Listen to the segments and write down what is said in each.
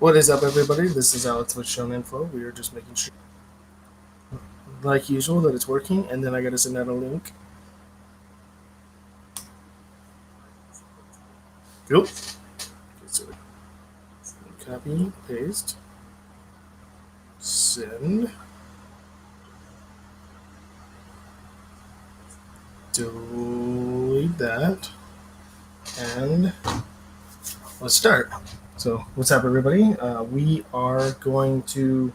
What is up, everybody? This is Alex with Shōnan. We are just making sure, like usual, that it's working, and then I gotta send out a link. Cool. So, copy, paste, send, delete that, and let's start. So, what's up, everybody? We are going to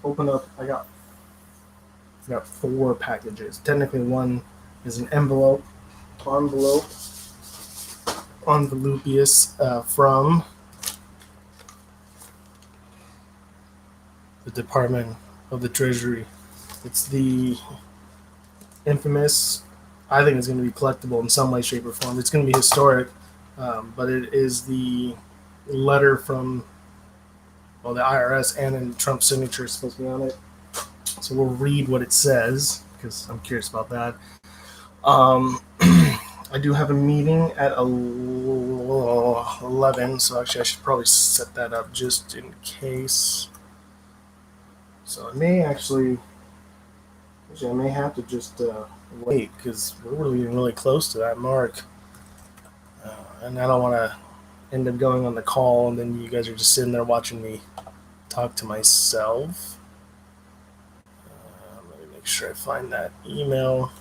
open up. I got 4 packages. Technically, one is an envelopius from the Department of the Treasury. It's the infamous. I think it's going to be collectible in some way, shape, or form. It's going to be historic, but it is the letter from the IRS, and then Trump's signature is supposed to be on it. So we'll read what it says because I'm curious about that. I do have a meeting at 11, so actually I should probably set that up just in case. So I may have to just wait because we're getting really close to that mark, and I don't want to end up going on the call and then you guys are just sitting there watching me talk to myself. Let me make sure I find that email.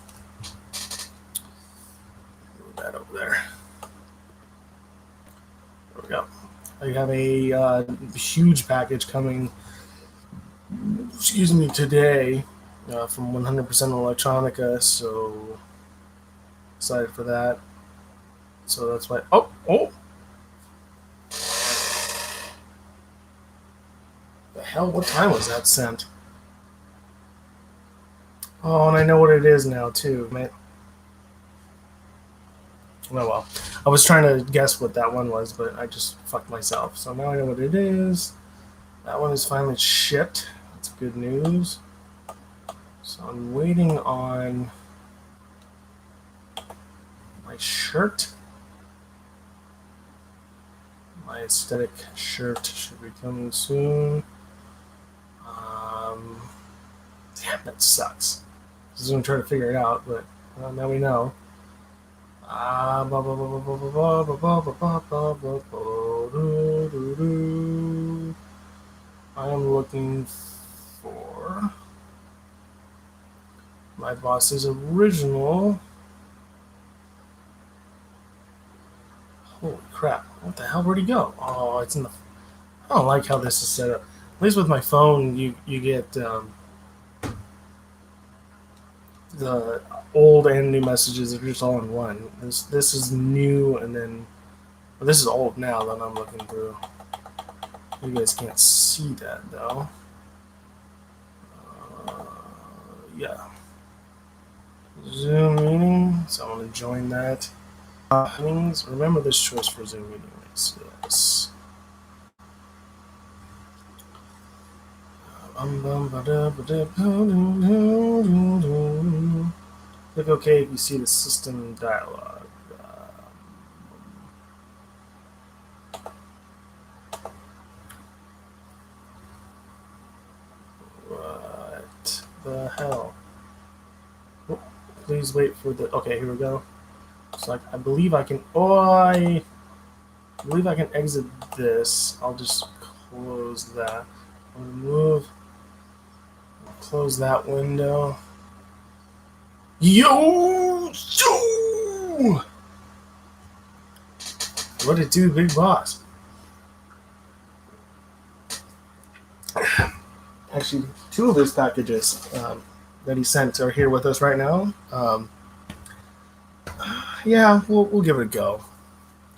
Move that over there. There we go. I have a huge package coming. Today from 100% Electronica. So excited for that. So that's why. Oh. The hell? What time was that sent? Oh, and I know what it is now too, man. Oh well. I was trying to guess what that one was, but I just fucked myself. So now I know what it is. That one is finally shipped. That's good news. So I'm waiting on my shirt. My aesthetic shirt should be coming soon. Damn, that sucks. I was going to try to figure it out, but now we know. I am looking for my boss's original. Holy crap. What the hell? Where'd he go? Oh, it's in the. I don't like how this is set up. At least with my phone, you get the old and new messages are just all in one. This is new, and then this is old now that I'm looking through. You guys can't see that though. Yeah. Zoom meeting. So I'm going to join that. Remember this choice for Zoom meetings. Yes. Click OK if you see the system dialog. What the hell? Oh, please wait for the. Okay, here we go. So I believe I can. I believe I can exit this. I'll just close that. I'll remove. Close that window. Yo! What it do, big boss? Actually, 2 of his packages that he sent are here with us right now. Yeah, we'll give it a go.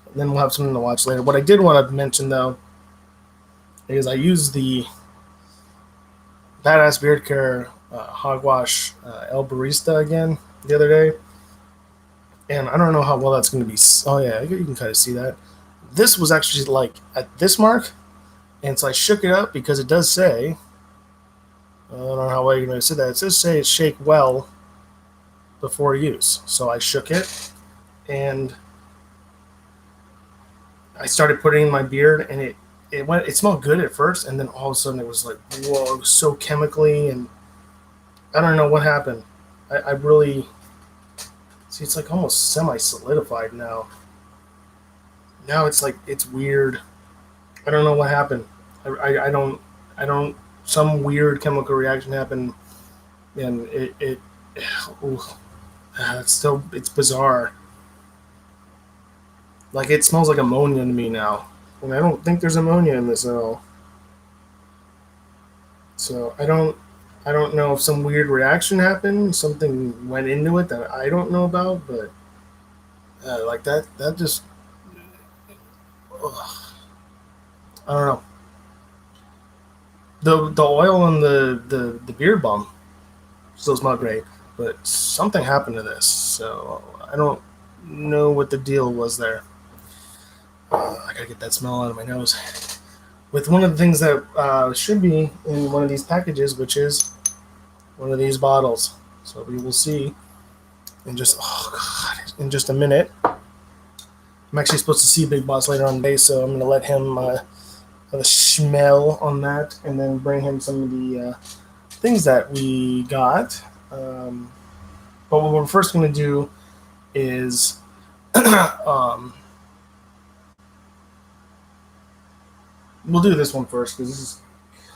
And then we'll have something to watch later. What I did want to mention, though, is I used the Badass Beard Care Hogwash El Barista again the other day. And I don't know how well that's going to be. Oh, yeah, you can kind of see that. This was actually like at this mark. And so I shook it up because it does say, I don't know how well you're going to see that. It says say shake well before use. So I shook it and I started putting in my beard, and it smelled good at first, and then all of a sudden it was like, whoa, it was so chemically, and I don't know what happened. I really see it's like almost semi solidified now. Now it's like it's weird. I don't know what happened. I don't some weird chemical reaction happened, and it ooh, it's still it's bizarre. Like it smells like ammonia to me now, and I don't think there's ammonia in this at all. So I don't know if some weird reaction happened, something went into it that I don't know about, but like that just ugh, I don't know. The oil and the beard balm still smell great, but something happened to this, so I don't know what the deal was there. I gotta get that smell out of my nose. With one of the things that should be in one of these packages, which is one of these bottles. So we will see in just in just a minute. I'm actually supposed to see Big Boss later on today, so I'm gonna let him have a smell on that, and then bring him some of the things that we got. But what we're first gonna do is we'll do this one first because this is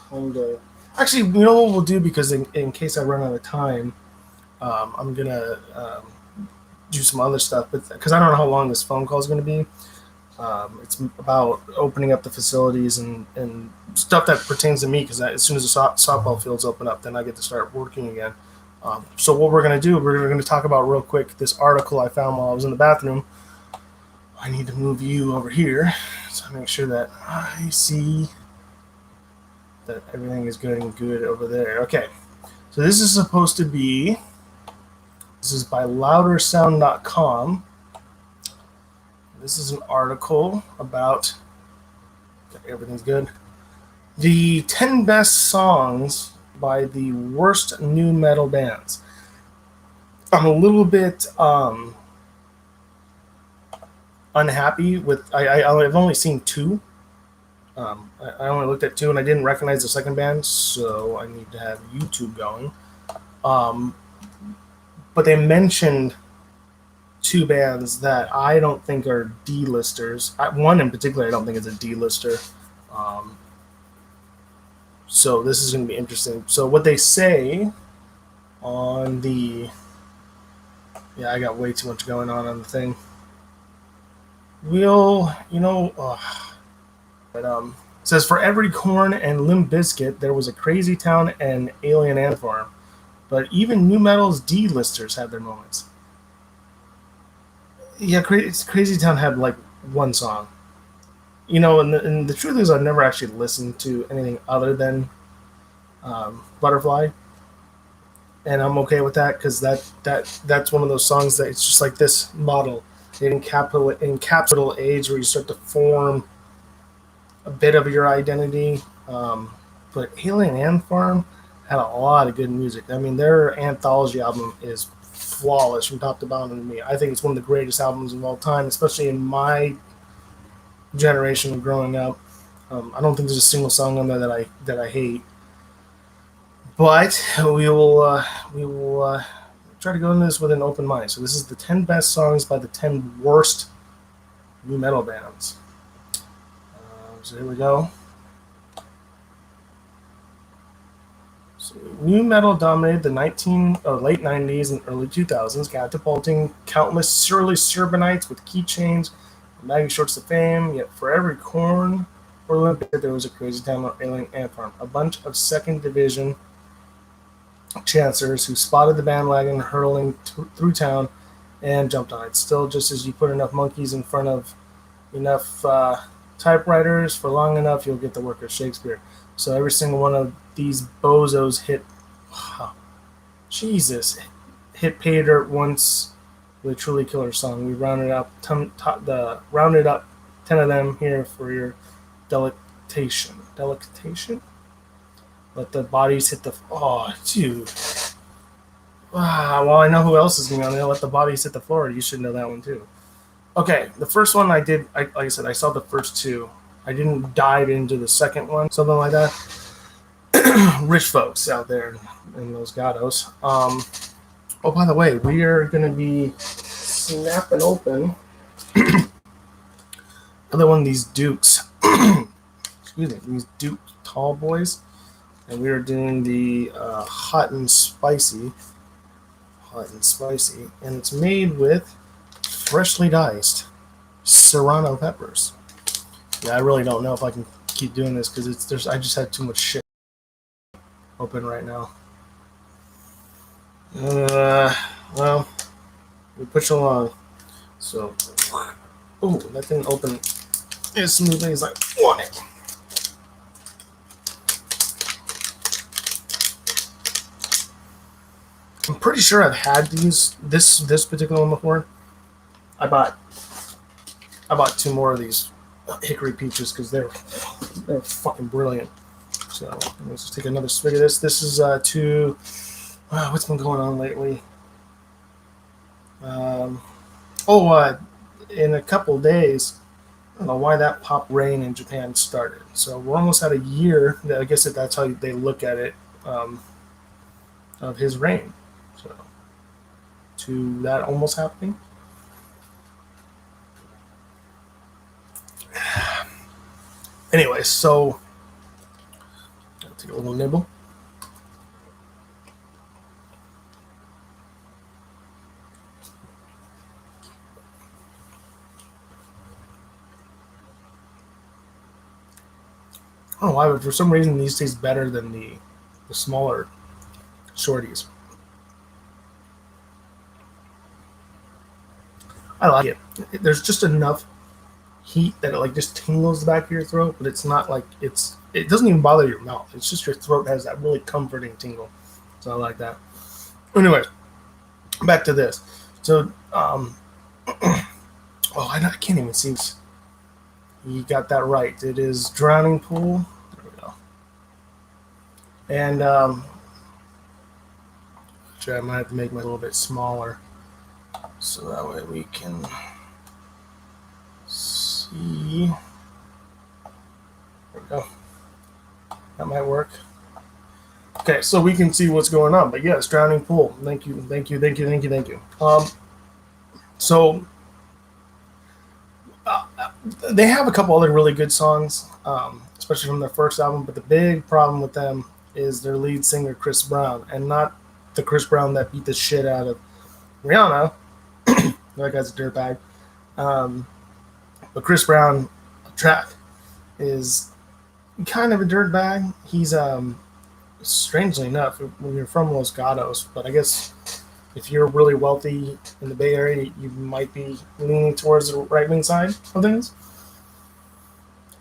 kind of actually you know what we'll do because in case I run out of time, I'm gonna do some other stuff, but because I don't know how long this phone call is going to be. It's about opening up the facilities and stuff that pertains to me because as soon as the softball fields open up, then I get to start working again. So what we're going to do, we're going to talk about real quick this article I found while I was in the bathroom. I need to move you over here so I make sure that I see that everything is good and good over there. Okay, so this is supposed to be, this is by loudersound.com. This is an article about, okay, everything's good, the 10 best songs by the worst new metal bands. I'm a little bit unhappy with, I've only seen two. I only looked at two and I didn't recognize the second band, so I need to have YouTube going. But they mentioned two bands that I don't think are D-listers. One in particular I don't think is a D-lister. So this is going to be interesting. So what they say on the... Yeah, I got way too much going on the thing. We'll, you know... But it says, for every Korn and Limp Bizkit, there was a Crazy Town and Alien Ant Farm. But even new metal's D-listers had their moments. Yeah, Crazy Town had like one song. You know, and the truth is I've never actually listened to anything other than Butterfly. And I'm okay with that because that's one of those songs that it's just like this model. In capital age where you start to form a bit of your identity. But Alien Ant Farm had a lot of good music. I mean, their anthology album is flawless from top to bottom to me. I think it's one of the greatest albums of all time, especially in my generation of growing up. I don't think there's a single song on there that I hate. But we will try to go into this with an open mind. So this is the 10 best songs by the 10 worst new metal bands. So here we go. So new metal dominated the late 90s and early 2000s, catapulting countless surly suburbanites with keychains and baggy shorts to fame. Yet for every Korn or Limp Bizkit, there was a Crazy Town or Alien Ant Farm. A bunch of second division chancers who spotted the bandwagon hurtling through town and jumped on it. Still, just as you put enough monkeys in front of enough typewriters for long enough, you'll get the work of Shakespeare. So every single one of these bozos hit pay dirt once with a truly killer song. We rounded up 10 of them here for your delectation. Let the bodies hit the... Oh, dude. Well, I know who else is going on there. Let the bodies hit the floor. You should know that one, too. Okay, the first one I did... like I said, I saw the first two. I didn't dive into the second one, something like that. Rich folks out there in those gatos. Oh, by the way, we are going to be snapping open another one of these Dukes. Excuse me, these Duke tall boys. And we are doing the hot and spicy. And it's made with freshly diced serrano peppers. Yeah, I really don't know if I can keep doing this because I just had too much shit open right now. Well, we push along. So, oh, that didn't open as smoothly as I wanted. I'm pretty sure I've had this particular one before. I bought two more of these hickory peaches because they're fucking brilliant. So let's just take another swig of this. This is what's been going on lately? In a couple days, I don't know why that popped rain in Japan started. So we're almost at a year. I guess that's how they look at it, of his reign. So to that almost happening. Anyway, so I'll take a little nibble. I don't know why, but for some reason these taste better than the smaller shorties. I like it. There's just enough heat that it like just tingles the back of your throat, but it's not like it doesn't even bother your mouth. It's just your throat has that really comforting tingle. So I like that. Anyway, back to this. So I can't even see this. You got that right. It is Drowning Pool. There we go. And actually I might have to make my a little bit smaller so that way we can see. There we go. That might work. Okay, so we can see what's going on. But yes, Drowning Pool. Thank you. So they have a couple other really good songs, especially from their first album. But the big problem with them is their lead singer, Chris Brown, and not the Chris Brown that beat the shit out of Rihanna. That guy's a dirtbag. But Chris Brown track is kind of a dirtbag. He's strangely enough, when you're from Los Gatos, but I guess if you're really wealthy in the Bay Area, you might be leaning towards the right-wing side of things.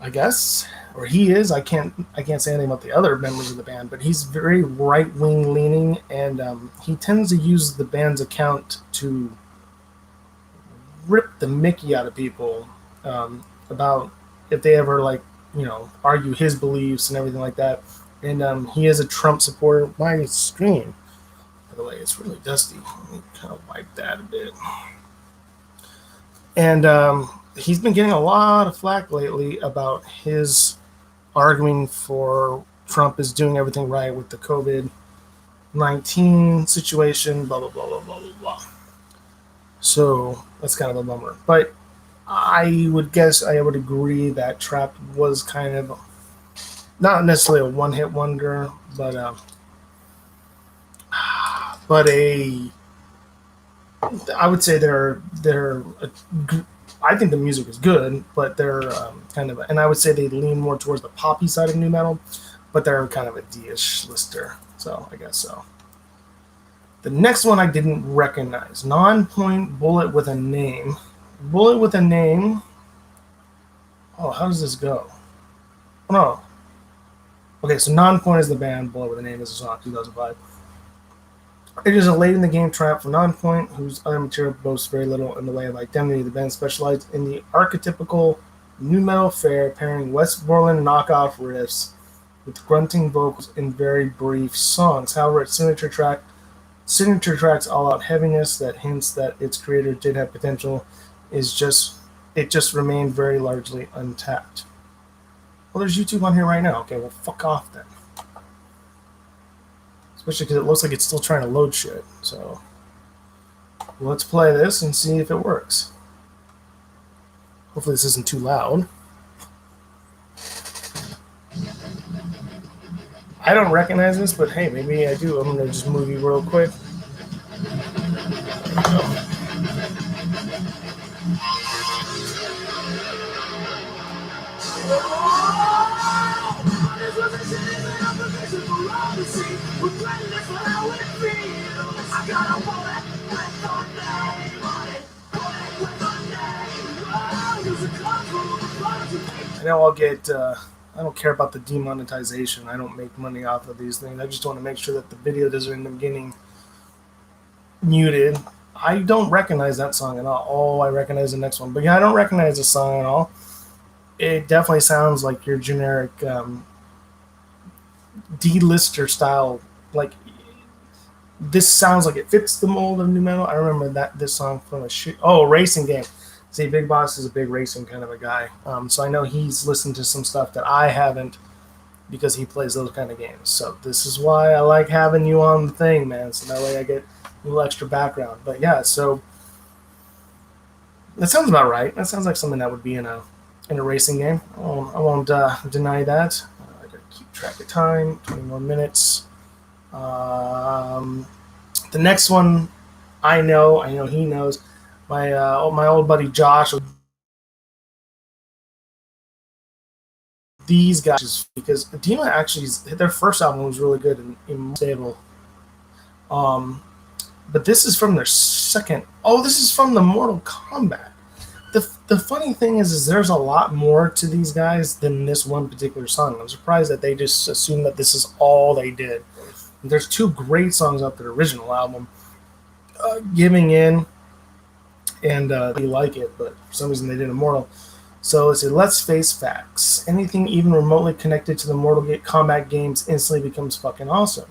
I guess, or he is. I can't say anything about the other members of the band, but he's very right-wing leaning, and he tends to use the band's account to rip the Mickey out of people about if they ever argue his beliefs and everything like that. And he is a Trump supporter. My screen, by the way, it's really dusty. Let me kind of wipe that a bit. And he's been getting a lot of flack lately about his arguing for Trump is doing everything right with the COVID-19 situation, blah, blah, blah, blah, blah, blah, blah. So that's kind of a bummer. But I would agree that Trapped was kind of not necessarily a one-hit wonder, but I would say I think the music is good, but they're and I would say they lean more towards the poppy side of nu metal, but they're kind of a D-ish lister, so I guess so. The next one I didn't recognize. Non-point Bullet with a Name. Bullet with a Name. Oh, how does this go? Oh, no. Okay, so Non-Point is the band. Bullet with a Name is the song, 2005. It is a late-in-the-game triumph for Non-Point, whose other material boasts very little in the way of identity. The band specialized in the archetypical nu metal fare, pairing Westmoreland knockoff riffs with grunting vocals in very brief songs. However, its signature track's all-out heaviness that hints that its creator did have potential it just remained very largely untapped. Well, there's YouTube on here right now. Okay, well, fuck off then. Especially because it looks like it's still trying to load shit. So let's play this and see if it works. Hopefully this isn't too loud. I don't recognize this, but hey, maybe I do. I'm going to just move you real quick. I know I'll get, I don't care about the demonetization. I don't make money off of these things. I just want to make sure that the video doesn't end up getting muted. I don't recognize that song at all. Oh, I recognize the next one. But yeah, I don't recognize the song at all. It definitely sounds like your generic D-lister style. Like, this sounds like it fits the mold of new metal. I remember this song from a racing game. See, Big Boss is a big racing kind of a guy. So I know he's listened to some stuff that I haven't because he plays those kind of games. So this is why I like having you on the thing, man. So that way I get a little extra background. But yeah, so that sounds about right. That sounds like something that would be in a racing game. I won't deny that. I gotta keep track of time. 20 more minutes. The next one, I know he knows. My old buddy Josh. These guys, because Edema actually, their first album was really good and stable. But this is from their second. Oh, this is from the Mortal Kombat. The funny thing is there's a lot more to these guys than this one particular song. I'm surprised that they just assumed that this is all they did. There's two great songs off their original album, Giving In, and they like it, but for some reason they did Immortal. So it said, let's face facts. Anything even remotely connected to the Mortal Kombat games instantly becomes fucking awesome.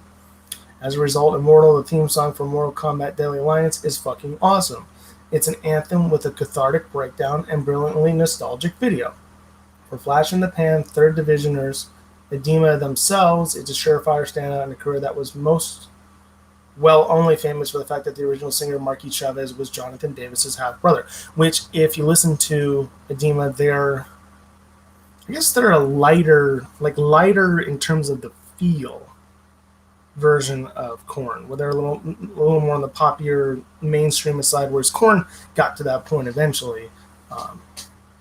As a result, Immortal, the theme song for Mortal Kombat Deadly Alliance, is fucking awesome. It's an anthem with a cathartic breakdown and brilliantly nostalgic video. For Flash in the Pan, Third Divisioners, Edema themselves, it's a surefire standout in a career that was only famous for the fact that the original singer Marquis Chavez was Jonathan Davis's half-brother, which, if you listen to Edema, they're a lighter in terms of the feel version of Korn, where they're a little more on the poppier mainstream side, whereas Korn got to that point eventually.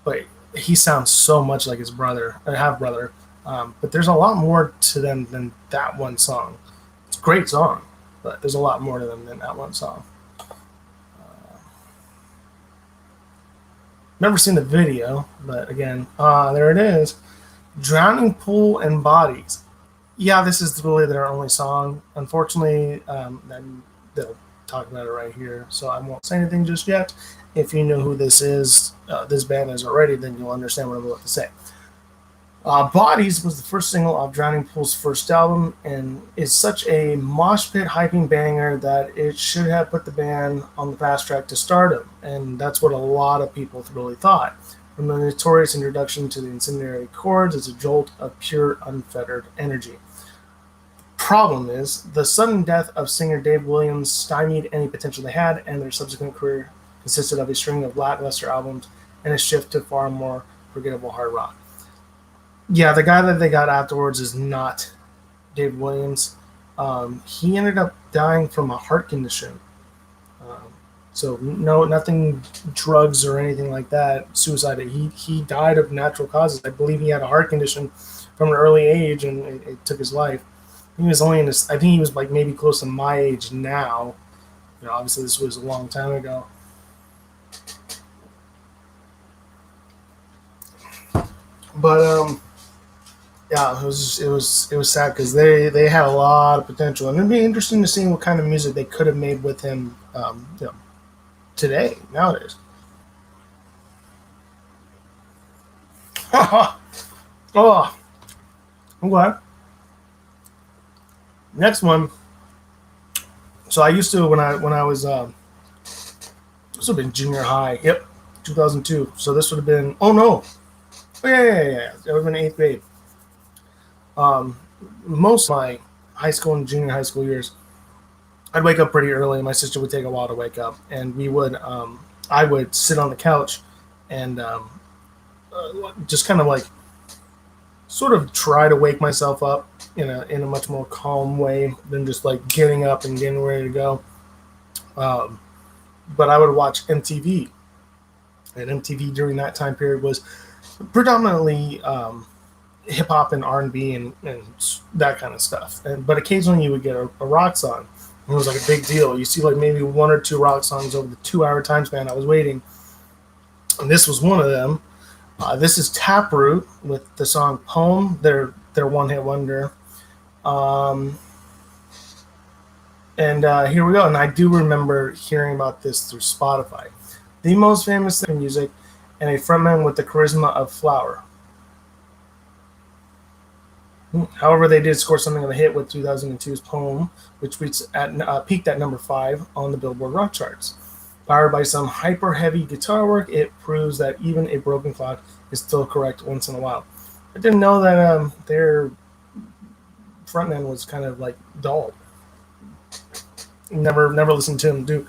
But he sounds so much like his brother, or half-brother. But there's a lot more to them than that one song. It's a great song, but there's a lot more to them than that one song. Never seen the video, but again, there it is. Drowning Pool and Bodies. Yeah, this is really their only song. Unfortunately, they'll talk about it right here, so I won't say anything just yet. If you know who this is, this band is already, then you'll understand what I'm about to say. Bodies was the first single off Drowning Pool's first album and is such a mosh pit hyping banger that it should have put the band on the fast track to stardom, and that's what a lot of people really thought. From the notorious introduction to the incendiary chords, it's a jolt of pure, unfettered energy. Problem is, the sudden death of singer Dave Williams stymied any potential they had, and their subsequent career consisted of a string of lackluster albums and a shift to far more forgettable hard rock. Yeah, the guy that they got afterwards is not Dave Williams. He ended up dying from a heart condition. So nothing drugs or anything like that, suicide. He died of natural causes. I believe he had a heart condition from an early age, and it took his life. He was only I think he was like maybe close to my age now. You know, obviously this was a long time ago. But yeah, it was sad because they had a lot of potential, and it'd be interesting to see what kind of music they could have made with him. Today, nowadays. Oh, I'm glad. Next one. So I used to when I was this would have been junior high. Yep, 2002. So this would have been. Oh no. Oh yeah. That would have been 8th grade. Um, most of my high school and junior high school years, I'd wake up pretty early. My sister would take a while to wake up, and I would sit on the couch and just kind of like sort of try to wake myself up in a much more calm way than just like getting up and getting ready to go. Um, but I would watch MTV, and MTV during that time period was predominantly hip hop and R&B and that kind of stuff. But occasionally you would get a rock song. It was like a big deal. You see like maybe one or two rock songs over the 2 hour time span I was waiting, and this was one of them. This is Taproot with the song "Poem." Their one hit wonder. Um, and here we go. And I do remember hearing about this through Spotify. The most famous thing in music, and a frontman with the charisma of Flower. However, they did score something of a hit with 2002's "Poem," which peaked at number 5 on the Billboard Rock charts. Powered by some hyper-heavy guitar work, it proves that even a broken clock is still correct once in a while. I didn't know that their frontman was kind of like dull. Never listened to him do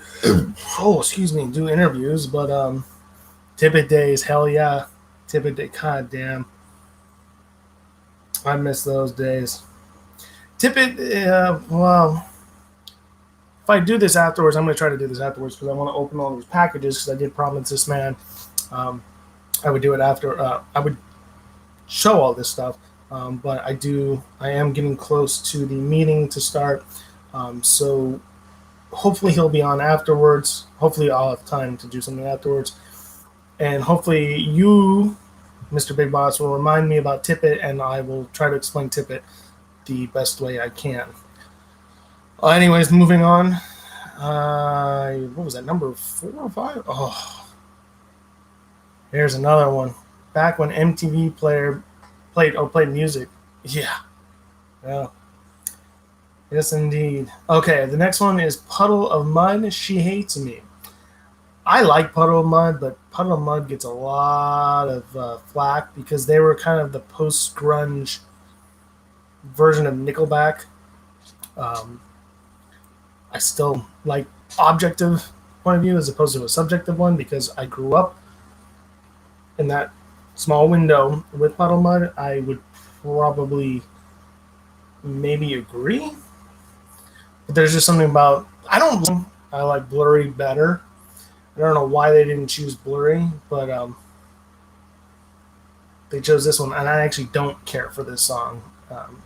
do interviews, but Tippet Days, hell yeah, Tippet Day, god damn, I miss those days. Tippet, well, if I do this afterwards, I'm going to try to do this afterwards because I want to open all these packages because I did promise this man I would do it after. I would show all this stuff, but I am getting close to the meeting to start, so hopefully he'll be on afterwards. Hopefully I'll have time to do something afterwards, and hopefully you, Mr. Big Boss, will remind me about Tippet, and I will try to explain Tippet the best way I can. Anyways, moving on. What was that, number 4 or 5? Oh, here's another one. Back when MTV played music. Yeah. Yeah. Yes, indeed. Okay, the next one is Puddle of Mud. She Hates Me. I like Puddle of Mud, but Puddle of Mud gets a lot of flack because they were kind of the post-grunge version of Nickelback. I still like objective point of view as opposed to a subjective one because I grew up in that small window with Puddle of Mud. I would probably maybe agree, but there's just something about I like Blurry better. I don't know why they didn't choose Blurry, but they chose this one, and I actually don't care for this song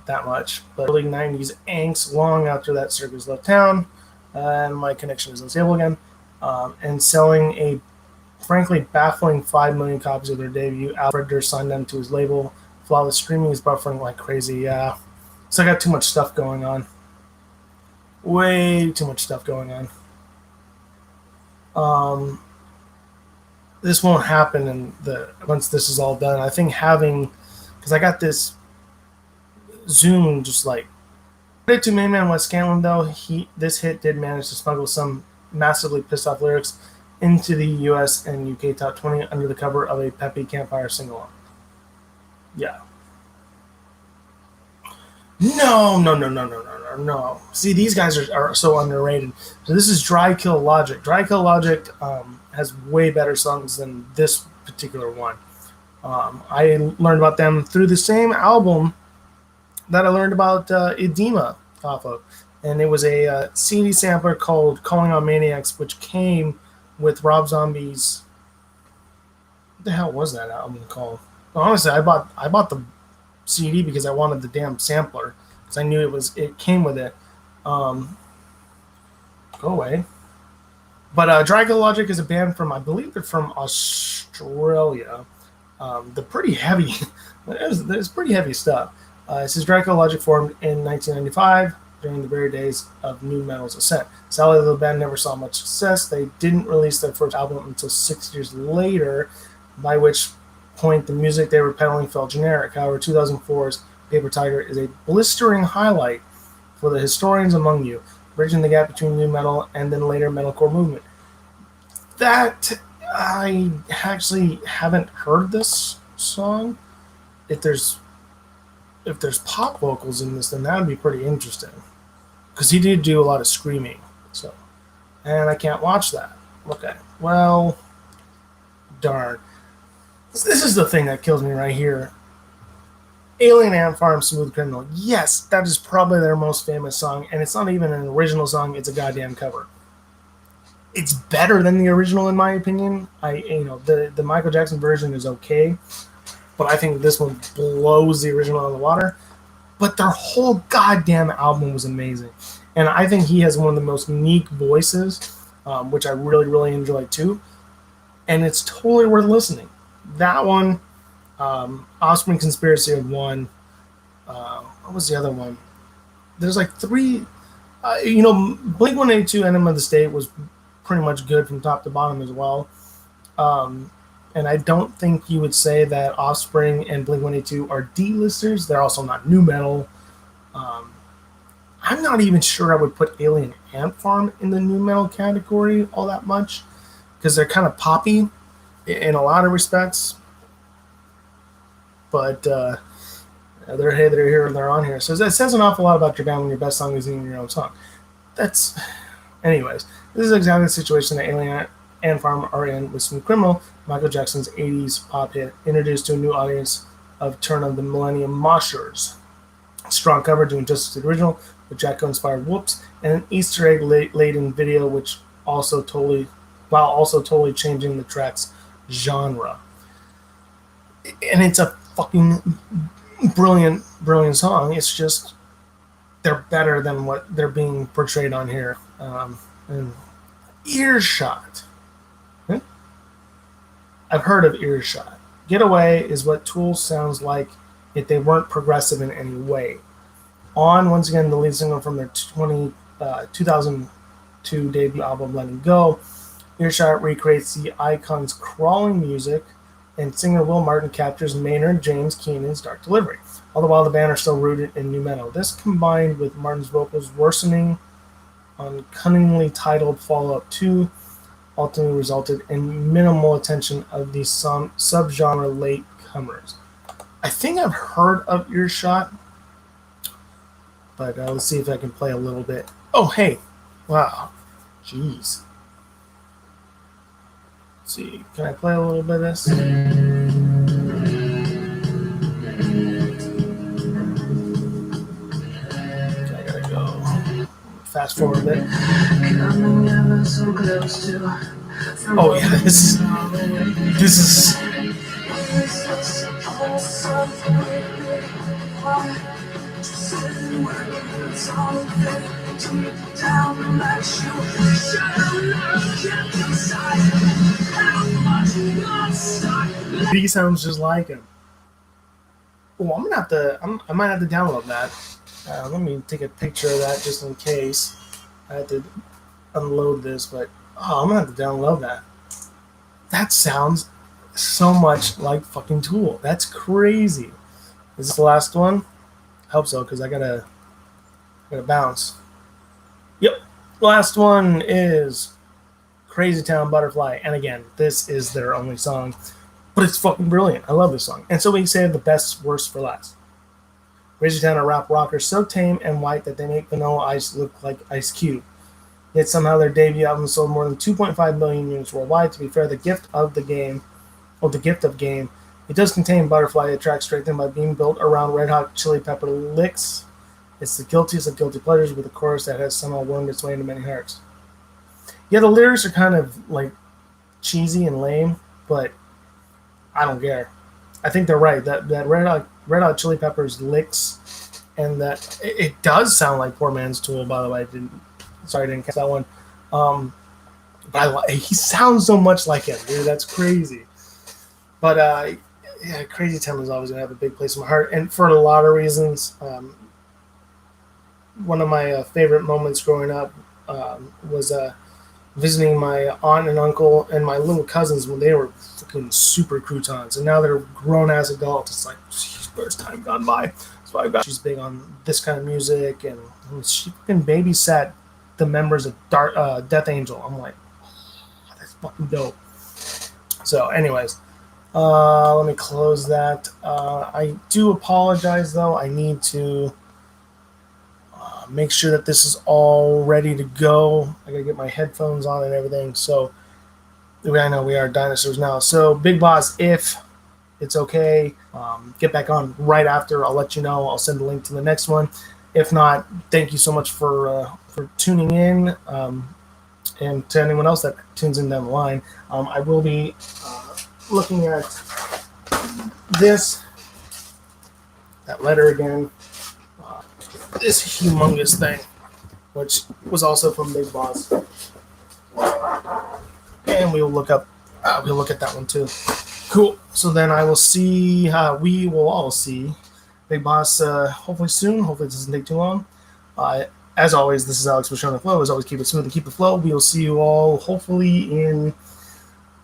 that much. But early 90s angst long after that circus left town, and my connection is unstable again, and selling a frankly baffling 5 million copies of their debut. Alfred Durst signed them to his label. Flawless streaming is buffering like crazy. Yeah, so I got too much stuff going on. Way too much stuff going on. This won't happen once this is all done. I think because I got this Zoom just like credit to main man Wes Scanlon though. This hit did manage to smuggle some massively pissed off lyrics into the US and UK top 20 under the cover of a peppy campfire sing-along. Yeah. No. See, these guys are so underrated. So this is Dry Kill Logic. Dry Kill Logic has way better songs than this particular one. I learned about them through the same album that I learned about Edema off of. And it was a CD sampler called Calling All Maniacs, which came with Rob Zombie's... What the hell was that album called? Honestly, I bought the CD because I wanted the damn sampler because I knew it came with it. Go away. But Dry Kill Logic is a band from, I believe they're from Australia. They're pretty heavy. It's pretty heavy stuff. It says Dry Kill Logic formed in 1995 during the very days of nu metal's ascent. Sadly, the band never saw much success. They didn't release their first album until 6 years later, by which point the music they were peddling felt generic. However, 2004's Paper Tiger is a blistering highlight for the historians among you, bridging the gap between nu metal and then later metalcore movement. That I actually haven't heard this song. If there's if there's pop vocals in this, then that would be pretty interesting. Because he did do a lot of screaming. So, and I can't watch that. Okay. Well, darn. This is the thing that kills me right here. Alien Ant Farm Smooth Criminal. Yes, that is probably their most famous song, and it's not even an original song, it's a goddamn cover. It's better than the original in my opinion. The Michael Jackson version is okay, but I think this one blows the original out of the water. But their whole goddamn album was amazing. And I think he has one of the most unique voices, which I really, really enjoy too. And it's totally worth listening. That one, Offspring Conspiracy of One. What was the other one? There's like three. Blink 182 Enema of the State was pretty much good from top to bottom as well. And I don't think you would say that Offspring and Blink 182 are D-listers. They're also not new metal. I'm not even sure I would put Alien Ant Farm in the new metal category all that much because they're kind of poppy in a lot of respects. But they're here and they're on here. So it says an awful lot about your band when your best song is in your own song. Anyways, this is exactly the situation that Alien Ant Farm are in with Smooth Criminal, Michael Jackson's 80s pop hit, introduced to a new audience of turn of the millennium moshers. Strong cover doing justice to the original, with Jacko-inspired whoops, and an Easter egg laden video, which also totally changing the track's genre. And it's a fucking brilliant song. It's just they're better than what they're being portrayed on here. And Earshot. I've heard of Earshot. Getaway is what Tool sounds like if they weren't progressive in any way. On, once again, the lead single from their 2002 debut album, Letting Go. Earshot recreates the icon's crawling music, and singer Will Martin captures Maynard James Keenan's dark delivery. All the while, the band are still rooted in new metal. This, combined with Martin's vocals worsening on cunningly titled Fallout 2, ultimately resulted in minimal attention of these subgenre latecomers. I think I've heard of Earshot, but let's see if I can play a little bit. Oh, hey. Wow. Jeez. Let's see. Can I play a little bit of this? I gotta go. Fast forward a bit. Oh, yeah. This is... He sounds just like him. Oh, I might have to download that. Let me take a picture of that just in case. I have to unload this, but I'm gonna have to download that. That sounds so much like fucking Tool. That's crazy. Is this the last one? I hope so, because I gotta bounce. Yep. Last one is Crazy Town Butterfly. And again, this is their only song. But it's fucking brilliant. I love this song. And so we say the best worst for last. Crazy Town are rap rockers so tame and white that they make Vanilla Ice look like Ice Cube. Yet somehow their debut album sold more than 2.5 million units worldwide. To be fair, the gift of game, it does contain Butterfly, a track strengthened by being built around Red Hot Chili Pepper licks. It's the guiltiest of guilty pleasures with a chorus that has somehow wormed its way into many hearts. Yeah, the lyrics are kind of like cheesy and lame, but I don't care. I think they're right. That Red Hot Chili Peppers licks, and that it does sound like Poor Man's Tool. By the way, I didn't catch that one. But he sounds so much like him, dude. That's crazy. But yeah, Crazy Town is always gonna have a big place in my heart, and for a lot of reasons. One of my favorite moments growing up was visiting my aunt and uncle and my little cousins when they were fucking super croutons, and now they're grown-ass adults. It's like, geez, where's time gone by? So she's big on this kind of music, and she fucking babysat the members of Death Angel. I'm like, oh, that's fucking dope. So anyways, Let me close that. I do apologize, though. I need to make sure that this is all ready to go. I gotta get my headphones on and everything. So I know we are dinosaurs now. So Big Boss, if it's okay, get back on right after. I'll let you know. I'll send the link to the next one. If not, thank you so much for tuning in. And to anyone else that tunes in down the line, I will be looking at that letter again, this humongous thing, which was also from Big Boss, and we'll look at that one too. Cool. So then I will see. We will all see Big Boss hopefully soon. Hopefully it doesn't take too long. As always, this is Alex with Shōnan Flow. As always, keep it smooth and keep it flow. We will see you all hopefully in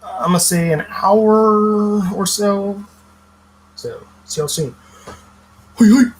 I'm gonna say an hour or so. So see y'all soon. Hoi, hoi.